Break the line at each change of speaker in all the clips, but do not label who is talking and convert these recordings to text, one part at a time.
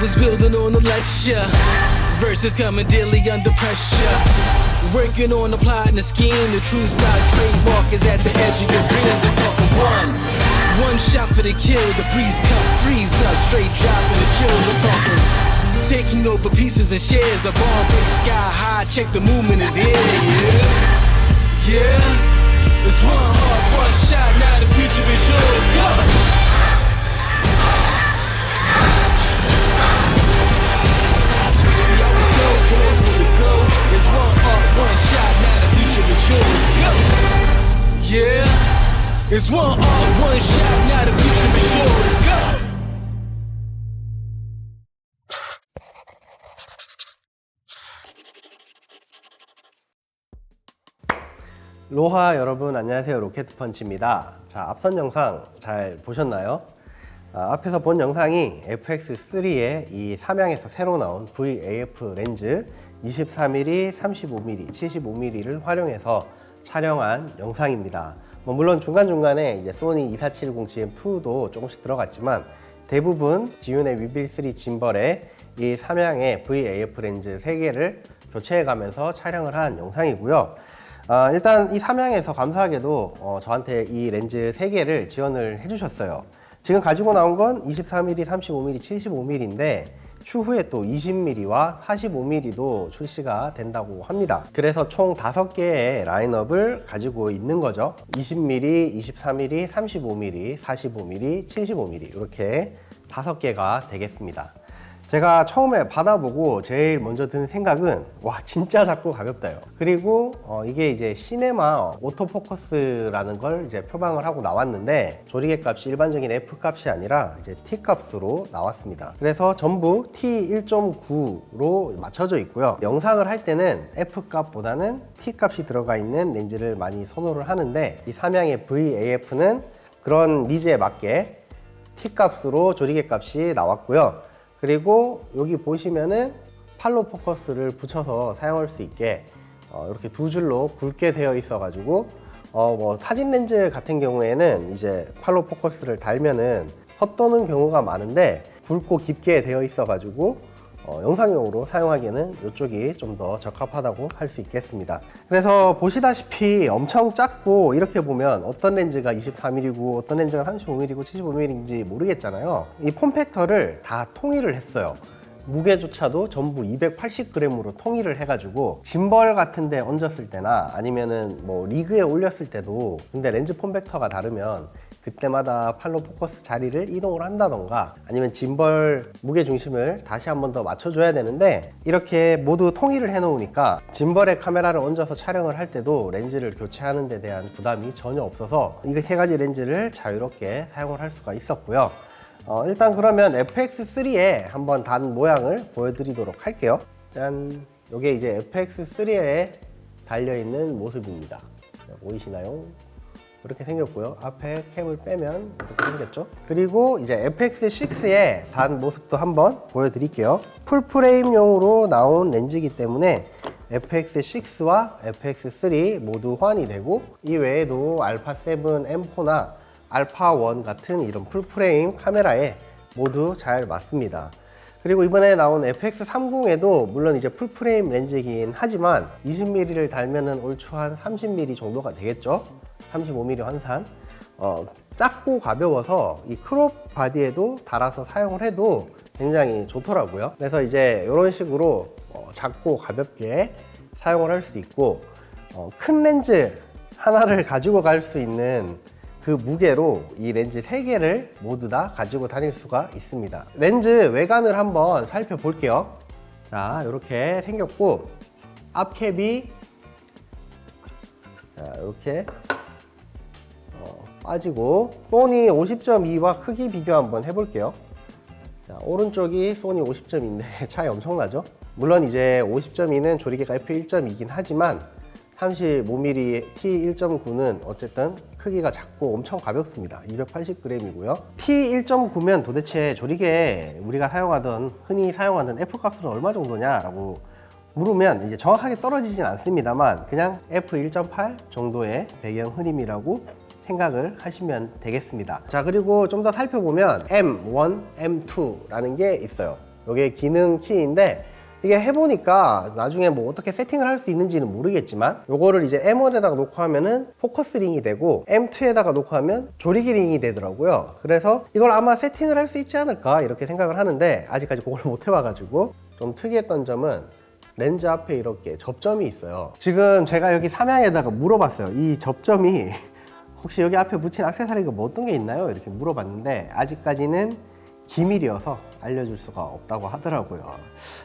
was building on a lecture. Verses coming daily under pressure. Working on the plot and the scheme. The true stock trademark is at the edge of your dreams. I'm talking one shot for the kill. The breeze cut, freeze up, straight dropping the chills. I'm talking taking over pieces and shares. A bomb break sky high. Check the movement is here. Yeah. It's one heart, one shot. Now the future is yours. Go. It's one heart, one shot, now the future is yours. Go! Yeah! It's one heart, one shot, now the future is yours. Go!
로하 여러분 안녕하세요. 로켓펀치입니다. 자, 앞선 영상 잘 보셨나요? 앞에서 본 영상이 FX3의 이 삼양에서 새로 나온 VAF 렌즈 24mm, 35mm, 75mm를 활용해서 촬영한 영상입니다. 물론 중간중간에 이제 소니 2470GM2도 조금씩 들어갔지만 대부분 지윤의 위빌3 짐벌에 이 삼양의 VAF 렌즈 3개를 교체해 가면서 촬영을 한 영상이고요. 일단 이 삼양에서 감사하게도 저한테 이 렌즈 3개를 지원을 해주셨어요. 지금 가지고 나온 건 24mm, 35mm, 75mm인데 추후에 또 20mm와 45mm도 출시가 된다고 합니다. 그래서 총 5개의 라인업을 가지고 있는 거죠. 20mm, 24mm, 35mm, 45mm, 75mm 이렇게 5개가 되겠습니다. 제가 처음에 받아보고 제일 먼저 든 생각은 와 진짜 작고 가볍다요. 그리고 이게 이제 시네마 오토포커스라는 걸 이제 표방을 하고 나왔는데 조리개 값이 일반적인 F 값이 아니라 이제 T 값으로 나왔습니다. 그래서 전부 T 1.9로 맞춰져 있고요. 영상을 할 때는 F 값보다는 T 값이 들어가 있는 렌즈를 많이 선호를 하는데 이 삼양의 VAF는 그런 니즈에 맞게 T 값으로 조리개 값이 나왔고요. 그리고 여기 보시면은 팔로 포커스를 붙여서 사용할 수 있게 이렇게 두 줄로 굵게 되어 있어 가지고 뭐 사진 렌즈 같은 경우에는 이제 팔로 포커스를 달면은 헛도는 경우가 많은데 굵고 깊게 되어 있어 가지고 영상용으로 사용하기에는 이쪽이 좀 더 적합하다고 할 수 있겠습니다. 그래서 보시다시피 엄청 작고 이렇게 보면 어떤 렌즈가 24mm고 어떤 렌즈가 35mm고 75mm인지 모르겠잖아요. 이 폼팩터를 다 통일을 했어요. 무게조차도 전부 280g으로 통일을 해가지고 짐벌 같은 데 얹었을 때나 아니면은 뭐 리그에 올렸을 때도 근데 렌즈 폼팩터가 다르면 그때마다 팔로 포커스 자리를 이동을 한다던가 아니면 짐벌 무게 중심을 다시 한 번 더 맞춰줘야 되는데 이렇게 모두 통일을 해 놓으니까 짐벌에 카메라를 얹어서 촬영을 할 때도 렌즈를 교체하는 데 대한 부담이 전혀 없어서 이 세 가지 렌즈를 자유롭게 사용을 할 수가 있었고요. 일단 그러면 FX3의 한번 단 모양을 보여드리도록 할게요. 짠! 이게 이제 FX3에 달려있는 모습입니다. 보이시나요? 이렇게 생겼고요. 앞에 캡을 빼면 이렇게 생겼죠. 그리고 이제 FX6의 단 모습도 한번 보여드릴게요. 풀프레임용으로 나온 렌즈이기 때문에 FX6와 FX3 모두 호환이 되고 이 외에도 알파7 M4나 알파1 같은 이런 풀프레임 카메라에 모두 잘 맞습니다. 그리고 이번에 나온 FX30에도 물론 이제 풀프레임 렌즈이긴 하지만 20mm를 달면은 얼추 한 30mm 정도가 되겠죠. 35mm 환산. 작고 가벼워서 이 크롭 바디에도 달아서 사용을 해도 굉장히 좋더라고요. 그래서 이제 이런 식으로 작고 가볍게 사용을 할 수 있고 큰 렌즈 하나를 가지고 갈 수 있는 그 무게로 이 렌즈 3개를 모두 다 가지고 다닐 수가 있습니다. 렌즈 외관을 한번 살펴볼게요. 자, 이렇게 생겼고 앞캡이 이렇게 빠지고 소니 50.2와 크기 비교 한번 해볼게요. 자, 오른쪽이 소니 50.2인데 차이 엄청나죠? 물론 이제 50.2는 조리개가 f1.2이긴 하지만 35mm T1.9는 어쨌든 크기가 작고 엄청 가볍습니다. 280g이고요. T1.9면 도대체 조리개에 우리가 사용하던 흔히 사용하는 F값은 얼마 정도냐 라고 물으면 이제 정확하게 떨어지진 않습니다만 그냥 F1.8 정도의 배경 흐림이라고 생각을 하시면 되겠습니다. 자, 그리고 좀 더 살펴보면 M1, M2라는 게 있어요. 이게 기능 키인데 이게 해보니까 나중에 뭐 어떻게 세팅을 할 수 있는지는 모르겠지만 요거를 이제 M1에다가 놓고 하면은 포커스 링이 되고 M2에다가 놓고 하면 조리기 링이 되더라고요. 그래서 이걸 아마 세팅을 할 수 있지 않을까 이렇게 생각을 하는데 아직까지 그걸 못 해봐가지고 좀 특이했던 점은 렌즈 앞에 이렇게 접점이 있어요. 지금 제가 여기 삼양에다가 물어봤어요. 이 접점이 혹시 여기 앞에 붙인 액세서리가 뭐 어떤 게 있나요? 이렇게 물어봤는데 아직까지는 기밀이어서 알려줄 수가 없다고 하더라고요.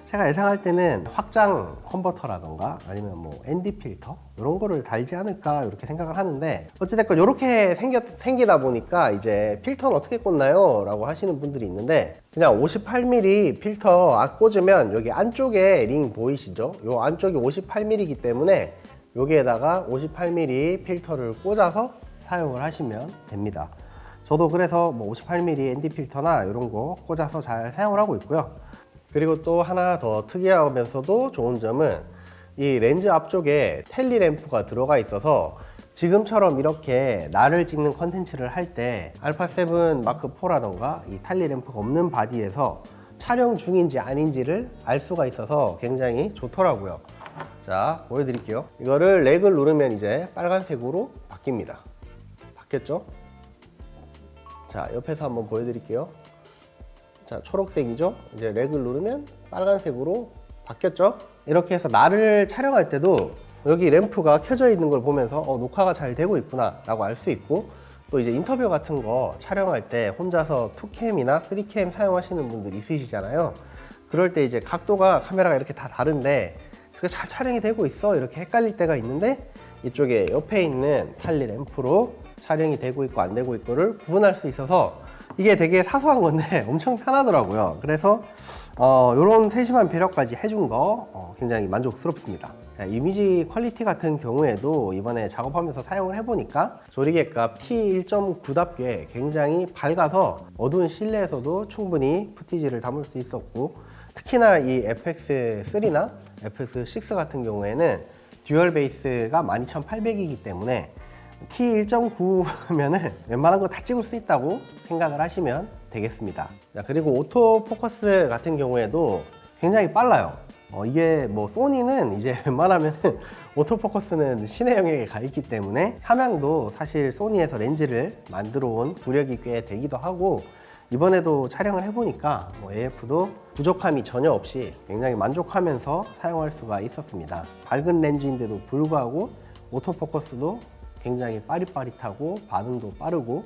제가 예상할 때는 확장 컨버터라던가 아니면 뭐 ND 필터 이런 거를 달지 않을까 이렇게 생각을 하는데 어찌됐건 이렇게 생기다 보니까 이제 필터는 어떻게 꽂나요? 라고 하시는 분들이 있는데 그냥 58mm 필터 꽂으면 여기 안쪽에 링 보이시죠? 요 안쪽이 58mm이기 때문에 여기에다가 58mm 필터를 꽂아서 사용을 하시면 됩니다. 저도 그래서 뭐 58mm ND 필터나 이런 거 꽂아서 잘 사용을 하고 있고요. 그리고 또 하나 더 특이하면서도 좋은 점은 이 렌즈 앞쪽에 텔리 램프가 들어가 있어서 지금처럼 이렇게 날을 찍는 컨텐츠를 할 때 α7 마크4라던가 이 텔리 램프가 없는 바디에서 촬영 중인지 아닌지를 알 수가 있어서 굉장히 좋더라고요. 자, 보여드릴게요. 이거를 렉을 누르면 이제 빨간색으로 바뀝니다. 바뀌었죠? 자, 옆에서 한번 보여드릴게요. 자, 초록색이죠? 이제 렉을 누르면 빨간색으로 바뀌었죠? 이렇게 해서 나를 촬영할 때도 여기 램프가 켜져 있는 걸 보면서 녹화가 잘 되고 있구나 라고 알 수 있고 또 이제 인터뷰 같은 거 촬영할 때 혼자서 2캠이나 3캠 사용하시는 분들 있으시잖아요. 그럴 때 이제 각도가 카메라가 이렇게 다 다른데 그게 잘 촬영이 되고 있어 이렇게 헷갈릴 때가 있는데 이쪽에 옆에 있는 텔리 램프로 촬영이 되고 있고 안 되고 있고를 구분할 수 있어서 이게 되게 사소한 건데 엄청 편하더라고요. 그래서 이런 세심한 배려까지 해준 거 굉장히 만족스럽습니다. 자, 이미지 퀄리티 같은 경우에도 이번에 작업하면서 사용을 해보니까 조리개값 T1.9답게 굉장히 밝아서 어두운 실내에서도 충분히 푸티지를 담을 수 있었고 특히나 이 FX3나 FX6 같은 경우에는 듀얼 베이스가 12800이기 때문에 T1.9면은 웬만한 거 다 찍을 수 있다고 생각을 하시면 되겠습니다. 자, 그리고 오토 포커스 같은 경우에도 굉장히 빨라요. 이게 뭐 소니는 이제 웬만하면 오토 포커스는 신의 영역에 가 있기 때문에 삼양도 사실 소니에서 렌즈를 만들어 온 구력이 꽤 되기도 하고 이번에도 촬영을 해보니까 뭐 AF도 부족함이 전혀 없이 굉장히 만족하면서 사용할 수가 있었습니다. 밝은 렌즈인데도 불구하고 오토포커스도 굉장히 빠릿빠릿하고 반응도 빠르고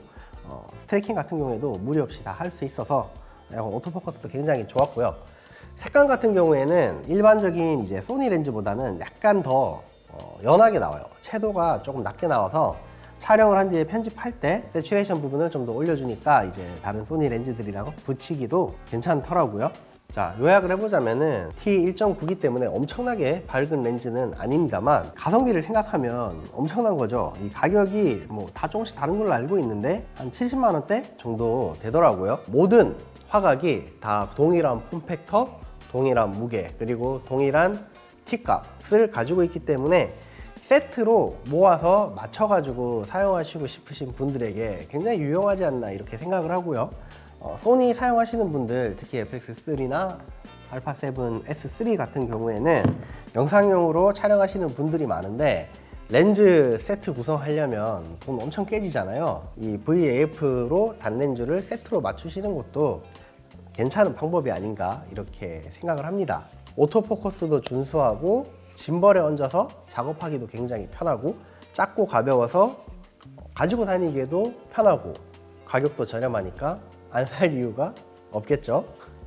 스트레이킹 같은 경우에도 무리 없이 다 할 수 있어서 오토포커스도 굉장히 좋았고요. 색감 같은 경우에는 일반적인 이제 소니 렌즈보다는 약간 더 연하게 나와요. 채도가 조금 낮게 나와서 촬영을 한 뒤에 편집할 때 세츄레이션 부분을 좀 더 올려주니까 이제 다른 소니 렌즈들이랑 붙이기도 괜찮더라고요. 자, 요약을 해보자면은 T1.9기 때문에 엄청나게 밝은 렌즈는 아닙니다만 가성비를 생각하면 엄청난 거죠. 이 가격이 뭐 다 조금씩 다른 걸로 알고 있는데 한 70만 원대 정도 되더라고요. 모든 화각이 다 동일한 폼팩터, 동일한 무게, 그리고 동일한 T값을 가지고 있기 때문에 세트로 모아서 맞춰가지고 사용하시고 싶으신 분들에게 굉장히 유용하지 않나 이렇게 생각을 하고요. 소니 사용하시는 분들, 특히 FX3나 α7S3 같은 경우에는 영상용으로 촬영하시는 분들이 많은데 렌즈 세트 구성하려면 돈 엄청 깨지잖아요. 이 VAF로 단렌즈를 세트로 맞추시는 것도 괜찮은 방법이 아닌가 이렇게 생각을 합니다. 오토포커스도 준수하고 짐벌에 얹어서 작업하기도 굉장히 편하고 작고 가벼워서 가지고 다니기에도 편하고 가격도 저렴하니까 안 살 이유가 없겠죠.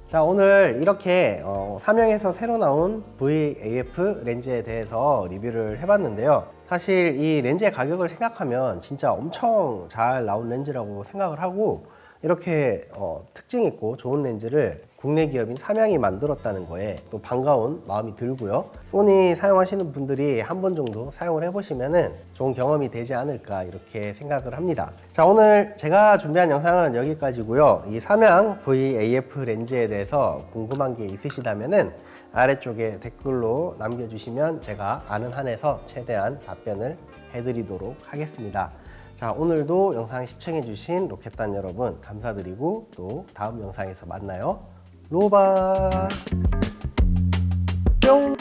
자, 오늘 이렇게 삼양에서 새로 나온 VAF 렌즈에 대해서 리뷰를 해봤는데요. 사실 이 렌즈의 가격을 생각하면 진짜 엄청 잘 나온 렌즈라고 생각을 하고 이렇게 특징 있고 좋은 렌즈를 국내 기업인 삼양이 만들었다는 거에 또 반가운 마음이 들고요. 소니 사용하시는 분들이 한 번 정도 사용을 해보시면 좋은 경험이 되지 않을까 이렇게 생각을 합니다. 자, 오늘 제가 준비한 영상은 여기까지고요. 이 삼양 VAF 렌즈에 대해서 궁금한 게 있으시다면 아래쪽에 댓글로 남겨주시면 제가 아는 한에서 최대한 답변을 해드리도록 하겠습니다. 자, 오늘도 영상 시청해주신 로켓단 여러분 감사드리고 또 다음 영상에서 만나요. 로바 뿅.